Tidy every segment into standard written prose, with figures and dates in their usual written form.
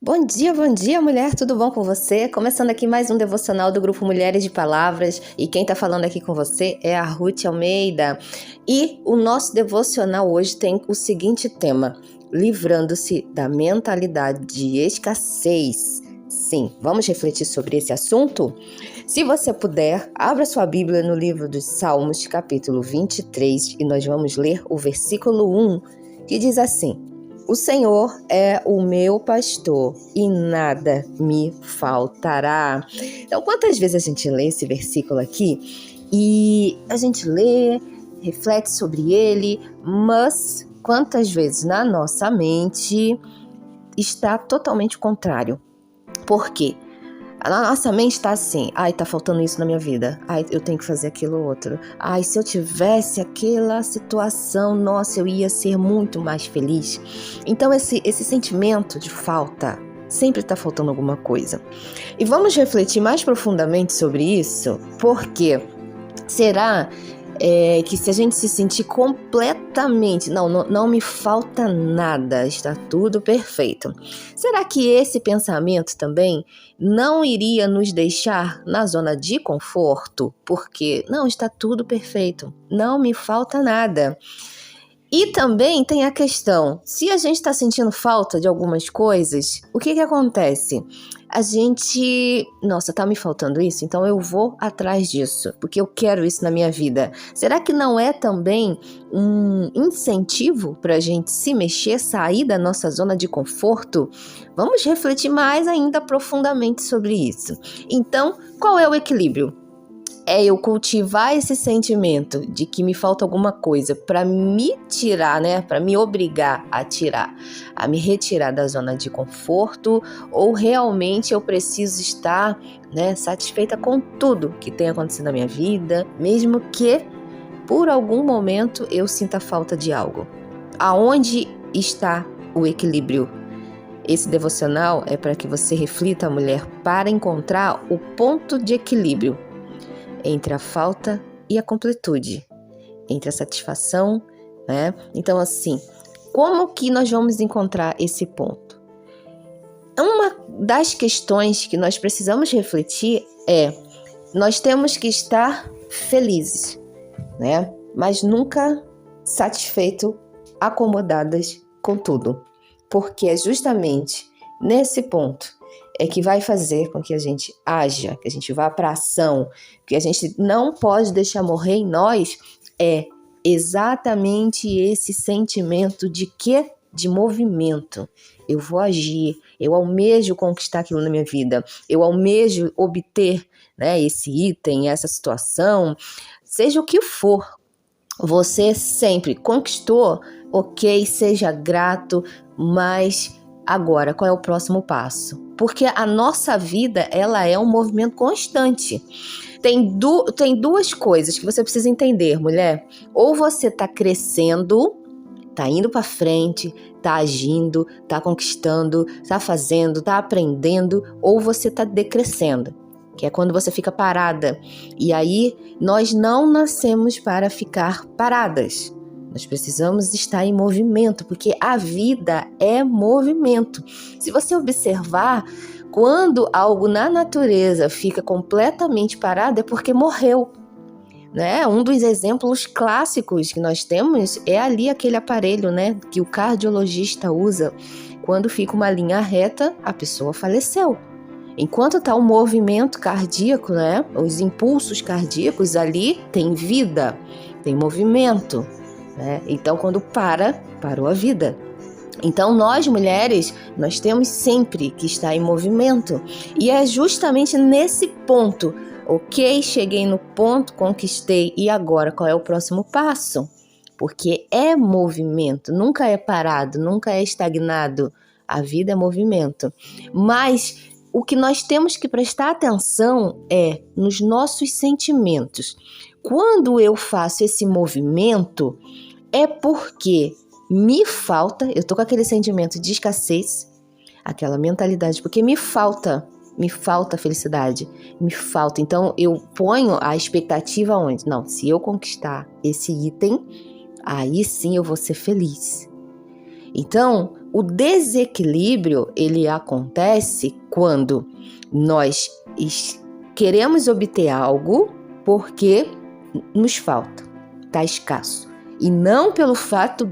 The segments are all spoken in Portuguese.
Bom dia, mulher, tudo bom com você? Começando aqui mais um devocional do Grupo Mulheres de Palavras, e quem tá falando aqui com você é a Ruth Almeida. E o nosso devocional hoje tem o seguinte tema: livrando-se da mentalidade de escassez. Sim, vamos refletir sobre esse assunto? Se você puder, abra sua Bíblia no livro dos Salmos, capítulo 23, e nós vamos ler o versículo 1, que diz assim: O Senhor é o meu pastor e nada me faltará. Então, quantas vezes a gente lê esse versículo aqui e a gente lê, reflete sobre ele, mas quantas vezes na nossa mente está totalmente contrário? Por quê? A nossa mente está assim: ai, tá faltando isso na minha vida, ai, eu tenho que fazer aquilo outro, ai, se eu tivesse aquela situação, nossa, eu ia ser muito mais feliz. Então esse sentimento de falta, sempre está faltando alguma coisa. E vamos refletir mais profundamente sobre isso, porque será que se a gente se sentir completamente, não me falta nada, está tudo perfeito, será que esse pensamento também não iria nos deixar na zona de conforto? Porque não, está tudo perfeito, não me falta nada. E também tem a questão, se a gente está sentindo falta de algumas coisas, o que acontece? A gente, nossa, tá me faltando isso, então eu vou atrás disso, porque eu quero isso na minha vida. Será que não é também um incentivo para a gente se mexer, sair da nossa zona de conforto? Vamos refletir mais ainda profundamente sobre isso. Então, qual é o equilíbrio? É eu cultivar esse sentimento de que me falta alguma coisa para me tirar, para me obrigar a me retirar da zona de conforto, ou realmente eu preciso estar, satisfeita com tudo que tem acontecido na minha vida, mesmo que por algum momento eu sinta falta de algo. Aonde está o equilíbrio? Esse devocional é para que você reflita, mulher, para encontrar o ponto de equilíbrio entre a falta e a completude, entre a satisfação, Então, assim, como que nós vamos encontrar esse ponto? Uma das questões que nós precisamos refletir é: nós temos que estar felizes, mas nunca satisfeitos, acomodadas com tudo, porque é justamente nesse ponto é que vai fazer com que a gente haja, que a gente vá para a ação, que a gente não pode deixar morrer em nós, é exatamente esse sentimento de quê? De movimento. Eu vou agir, eu almejo conquistar aquilo na minha vida, eu almejo obter, esse item, essa situação, seja o que for. Você sempre conquistou, ok, seja grato, mas agora, qual é o próximo passo? Porque a nossa vida, ela é um movimento constante. Tem duas coisas que você precisa entender, mulher. Ou você está crescendo, está indo para frente, está agindo, está conquistando, está fazendo, está aprendendo, ou você está decrescendo, que é quando você fica parada. E aí, nós não nascemos para ficar paradas. Nós precisamos estar em movimento, porque a vida é movimento. Se você observar, quando algo na natureza fica completamente parado, é porque morreu, Um dos exemplos clássicos que nós temos é ali aquele aparelho, que o cardiologista usa. Quando fica uma linha reta, a pessoa faleceu. Enquanto está o movimento cardíaco, os impulsos cardíacos ali, tem vida, tem movimento. Então, quando parou a vida. Então, nós mulheres, nós temos sempre que estar em movimento. E é justamente nesse ponto, ok, cheguei no ponto, conquistei, e agora qual é o próximo passo? Porque é movimento, nunca é parado, nunca é estagnado. A vida é movimento. Mas o que nós temos que prestar atenção é nos nossos sentimentos. Quando eu faço esse movimento, é porque me falta, eu tô com aquele sentimento de escassez, aquela mentalidade, porque me falta felicidade, me falta. Então eu ponho a expectativa onde? Não, se eu conquistar esse item, aí sim eu vou ser feliz. Então, o desequilíbrio, ele acontece quando nós queremos obter algo porque nos falta, está escasso. E não pelo fato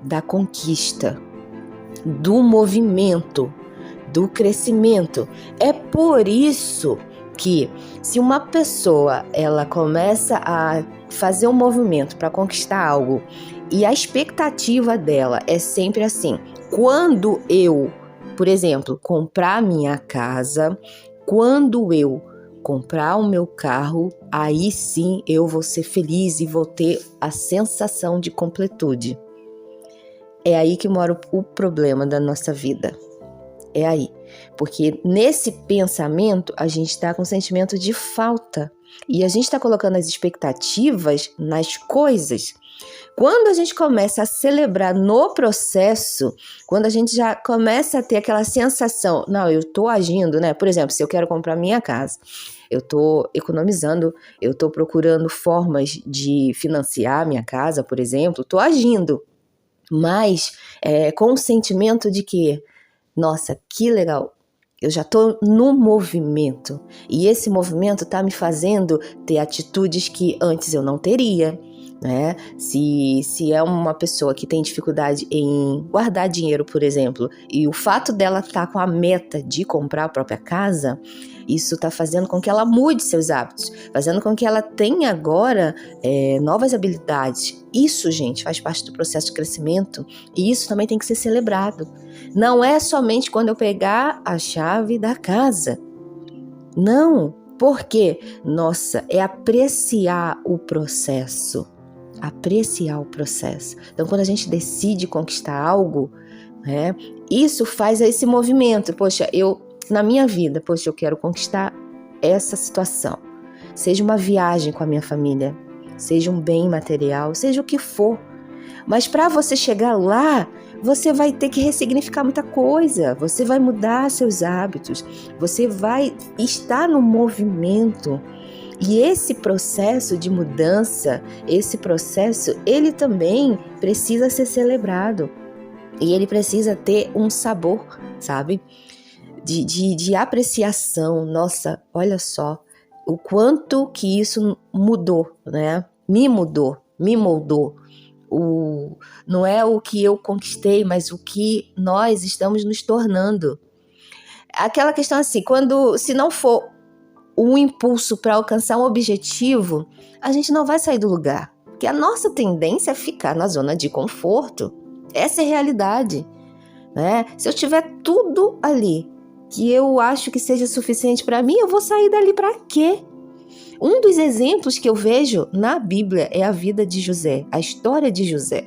da conquista, do movimento, do crescimento. É por isso que se uma pessoa ela começa a fazer um movimento para conquistar algo e a expectativa dela é sempre assim: quando eu, por exemplo, comprar a minha casa, quando eu comprar o meu carro, aí sim eu vou ser feliz e vou ter a sensação de completude. É aí que mora o problema da nossa vida. É aí. Porque nesse pensamento a gente está com um sentimento de falta. E a gente está colocando as expectativas nas coisas. Quando a gente começa a celebrar no processo, quando a gente já começa a ter aquela sensação, não, eu estou agindo, né? Por exemplo, se eu quero comprar minha casa, eu estou economizando, eu estou procurando formas de financiar minha casa, por exemplo, estou agindo. Mas com o sentimento de que, nossa, que legal, eu já estou no movimento. E esse movimento está me fazendo ter atitudes que antes eu não teria. Né? Se é uma pessoa que tem dificuldade em guardar dinheiro, por exemplo, e o fato dela estar com a meta de comprar a própria casa, isso está fazendo com que ela mude seus hábitos, fazendo com que ela tenha agora novas habilidades. Isso, gente, faz parte do processo de crescimento e isso também tem que ser celebrado. Não é somente quando eu pegar a chave da casa. Não, porque, nossa, é apreciar o processo. Apreciar o processo. Então, quando a gente decide conquistar algo, né, isso faz esse movimento. Poxa, na minha vida, eu quero conquistar essa situação. Seja uma viagem com a minha família, seja um bem material, seja o que for. Mas para você chegar lá, você vai ter que ressignificar muita coisa. Você vai mudar seus hábitos. Você vai estar no movimento. E esse processo de mudança, ele também precisa ser celebrado. E ele precisa ter um sabor, sabe? De apreciação. Nossa, olha só o quanto que isso mudou, né? Me mudou, me moldou. Não é o que eu conquistei, mas o que nós estamos nos tornando. Aquela questão assim, se não for um impulso para alcançar um objetivo, a gente não vai sair do lugar. Porque a nossa tendência é ficar na zona de conforto. Essa é a realidade. Né? Se eu tiver tudo ali que eu acho que seja suficiente para mim, eu vou sair dali para quê? Um dos exemplos que eu vejo na Bíblia é a vida de José, a história de José.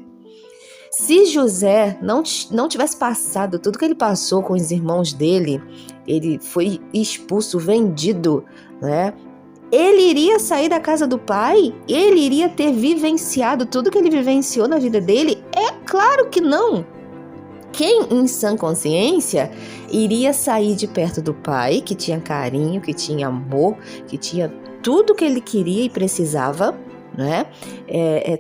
Se José não tivesse passado tudo que ele passou com os irmãos dele, ele foi expulso, vendido, né? Ele iria sair da casa do pai? Ele iria ter vivenciado tudo que ele vivenciou na vida dele? É claro que não. Quem em sã consciência iria sair de perto do pai, que tinha carinho, que tinha amor, que tinha tudo que ele queria e precisava, né?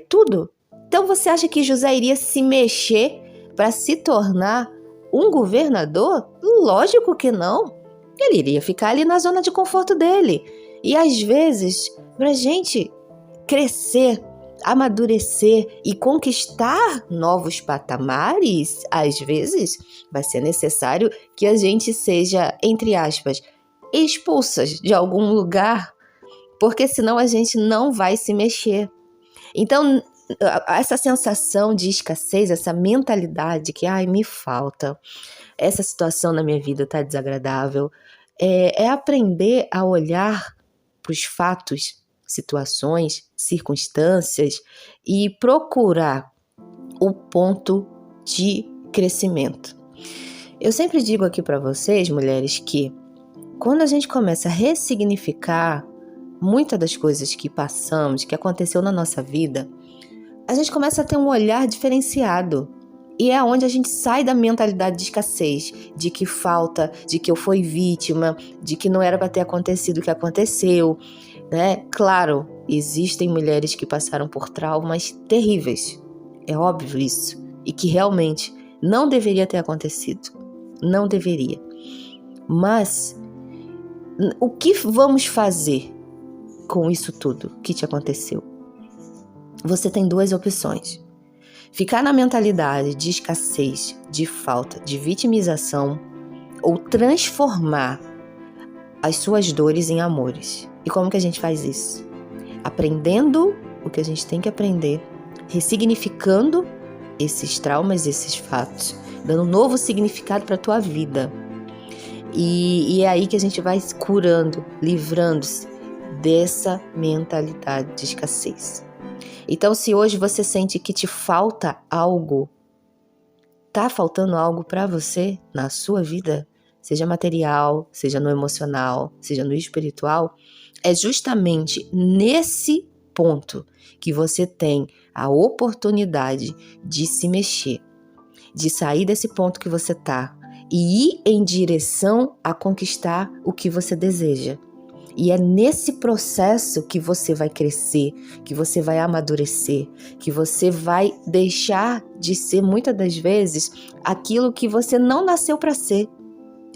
Tudo. Então você acha que José iria se mexer para se tornar um governador? Lógico que não. Ele iria ficar ali na zona de conforto dele. E às vezes, para a gente crescer, amadurecer e conquistar novos patamares, às vezes vai ser necessário que a gente seja, entre aspas, expulsas de algum lugar, porque senão a gente não vai se mexer. Então, essa sensação de escassez, essa mentalidade que, me falta, essa situação na minha vida está desagradável, é aprender a olhar para os fatos, situações, circunstâncias e procurar o ponto de crescimento. Eu sempre digo aqui para vocês, mulheres, que quando a gente começa a ressignificar muitas das coisas que passamos, que aconteceu na nossa vida, a gente começa a ter um olhar diferenciado. E é onde a gente sai da mentalidade de escassez, de que falta, de que eu fui vítima, de que não era para ter acontecido o que aconteceu, né? Claro, existem mulheres que passaram por traumas terríveis, é óbvio isso, e que realmente Não deveria ter acontecido. Não deveria. Mas o que vamos fazer com isso tudo que te aconteceu? Você tem duas opções. Ficar na mentalidade de escassez, de falta, de vitimização, ou transformar as suas dores em amores. E como que a gente faz isso? Aprendendo o que a gente tem que aprender, ressignificando esses traumas, esses fatos, dando um novo significado para a tua vida. E é aí que a gente vai se curando, livrando-se dessa mentalidade de escassez. Então, se hoje você sente que te falta algo, tá faltando algo para você na sua vida, seja material, seja no emocional, seja no espiritual, é justamente nesse ponto que você tem a oportunidade de se mexer, de sair desse ponto que você tá e ir em direção a conquistar o que você deseja. E é nesse processo que você vai crescer, que você vai amadurecer, que você vai deixar de ser, muitas das vezes, aquilo que você não nasceu para ser.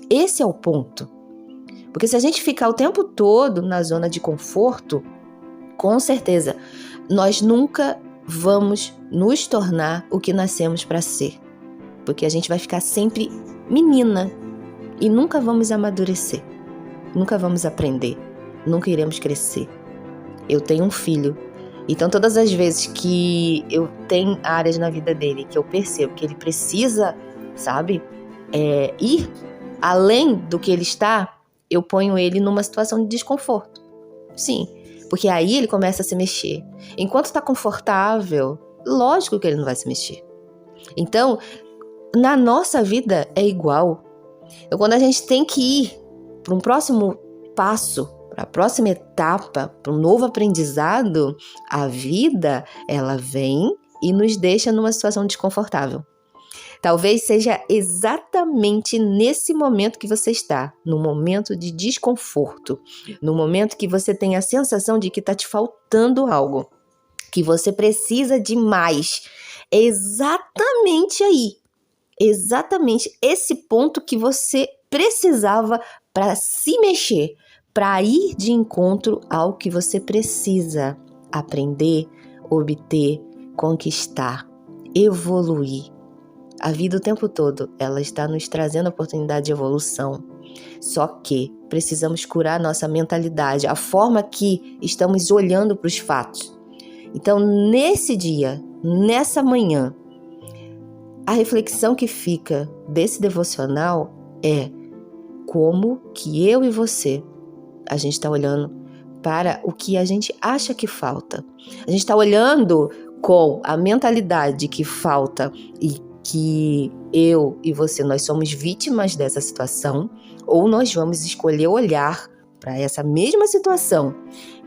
Esse é o ponto. Porque se a gente ficar o tempo todo na zona de conforto, com certeza, nós nunca vamos nos tornar o que nascemos para ser. Porque a gente vai ficar sempre menina e nunca vamos amadurecer, nunca vamos aprender. Nunca iremos crescer. Eu tenho um filho, então todas as vezes que eu tenho áreas na vida dele que eu percebo que ele precisa, sabe, ir além do que ele está, eu ponho ele numa situação de desconforto. Sim, porque aí ele começa a se mexer. Enquanto está confortável, lógico que ele não vai se mexer. Então, na nossa vida é igual. Então, quando a gente tem que ir para um próximo passo, para a próxima etapa, para um novo aprendizado, a vida, ela vem e nos deixa numa situação desconfortável. Talvez seja exatamente nesse momento que você está, no momento de desconforto, no momento que você tem a sensação de que está te faltando algo, que você precisa de mais. É exatamente aí, exatamente esse ponto que você precisava para se mexer, para ir de encontro ao que você precisa aprender, obter, conquistar, evoluir. A vida o tempo todo, ela está nos trazendo a oportunidade de evolução. Só que precisamos curar nossa mentalidade, a forma que estamos olhando para os fatos. Então, nesse dia, nessa manhã, a reflexão que fica desse devocional é como que eu e você, a gente está olhando para o que a gente acha que falta. A gente está olhando com a mentalidade que falta e que eu e você, nós somos vítimas dessa situação, ou nós vamos escolher olhar para essa mesma situação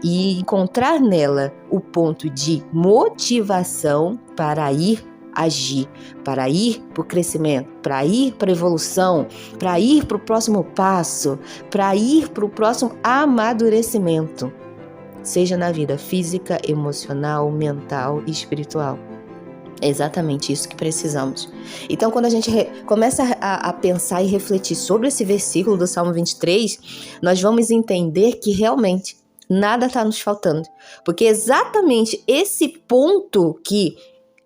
e encontrar nela o ponto de motivação para ir agir, para ir para o crescimento, para ir para a evolução, para ir para o próximo passo, para ir para o próximo amadurecimento, seja na vida física, emocional, mental e espiritual. É exatamente isso que precisamos. Então, quando a gente começa a pensar e refletir sobre esse versículo do Salmo 23, nós vamos entender que realmente nada está nos faltando. Porque exatamente esse ponto que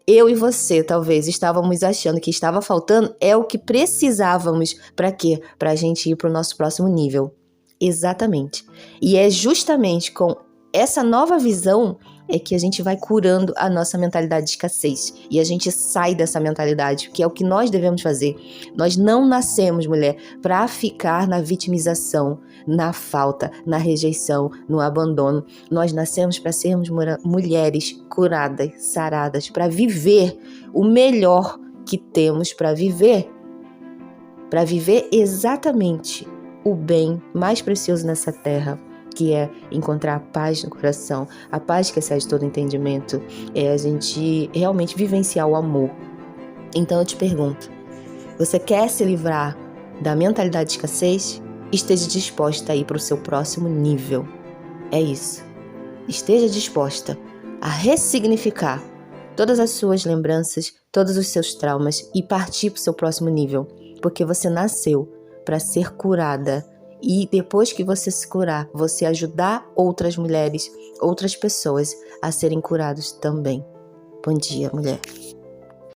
eu e você, talvez, estávamos achando que estava faltando, é o que precisávamos. Para quê? Para a gente ir para o nosso próximo nível. Exatamente. E é justamente com essa nova visão é que a gente vai curando a nossa mentalidade de escassez. E a gente sai dessa mentalidade, que é o que nós devemos fazer. Nós não nascemos, mulher, para ficar na vitimização, na falta, na rejeição, no abandono. Nós nascemos para sermos mulheres curadas, saradas, para viver o melhor que temos para viver. Para viver exatamente o bem mais precioso nessa terra, que é encontrar a paz no coração, a paz que excede todo entendimento, é a gente realmente vivenciar o amor. Então eu te pergunto, você quer se livrar da mentalidade de escassez? Esteja disposta a ir para o seu próximo nível. É isso. Esteja disposta a ressignificar todas as suas lembranças, todos os seus traumas e partir para o seu próximo nível, porque você nasceu para ser curada. E depois que você se curar, você ajudar outras mulheres, outras pessoas a serem curadas também. Bom dia, mulher.